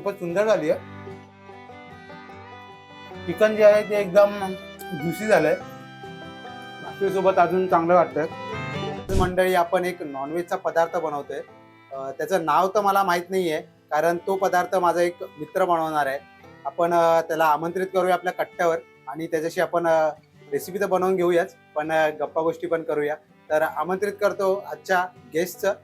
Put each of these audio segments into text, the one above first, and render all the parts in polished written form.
खूपच सुंदर झाली आहे। चिकन जे आहे ते एकदम ज्युसी झालंय, भाकरीसोबत अजून चांगलं वाटतंय। मंडळी, आपण एक नॉनव्हेजचा पदार्थ बनवतोय। त्याचं नाव तर मला माहित नाहीये, कारण तो पदार्थ माझा एक मित्र बनवणार आहे। आपण त्याला आमंत्रित करूया आपल्या कट्ट्यावर आणि त्याच्याशी आपण रेसिपी तर बनवून घेऊयाच, पण गप्पा गोष्टी पण करूया। तर आमंत्रित करतो आजच्या गेस्टचं।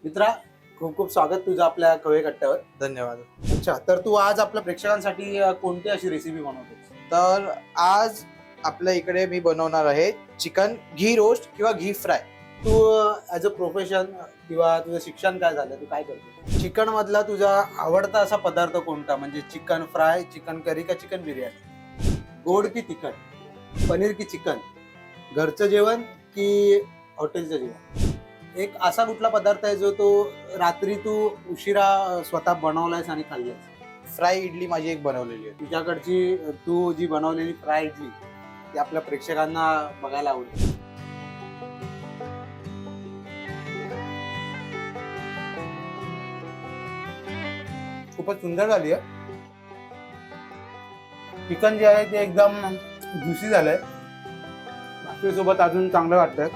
मित्रा, खूप खूप स्वागत तुझं आपल्या खवळे कट्ट्यावर। धन्यवाद। अच्छा, तर तू आज आपल्या प्रेक्षकांसाठी कोणती अशी रेसिपी बनवतोस? तर आज आपल्या इकडे मी बनवणार आहे चिकन घी रोस्ट किंवा घी फ्राय। तू ॲज अ प्रोफेशन किंवा तुझं शिक्षण काय झालं, तू काय करतो? चिकन मधला तुझा आवडता असा पदार्थ कोणता? म्हणजे चिकन फ्राय, चिकन करी का चिकन बिर्याणी? गोड की तिखट? पनीर की चिकन? घरचं जेवण की हॉटेलचं जेवण? एक असा कुठला पदार्थ आहे जो तो रात्री तू उशिरा स्वतः बनवलायस आणि खाल्लायस? फ्राय इडली माझी एक बनवलेली आहे। तुझ्याकडची तू जी बनवलेली फ्राय इडली ती आपल्या प्रेक्षकांना बघायला आवडेल। खूपच सुंदर झाली आहे। चिकन जे आहे ते एकदम ज्युसी झालंय, भाकरीसोबत अजून चांगलं वाटतंय।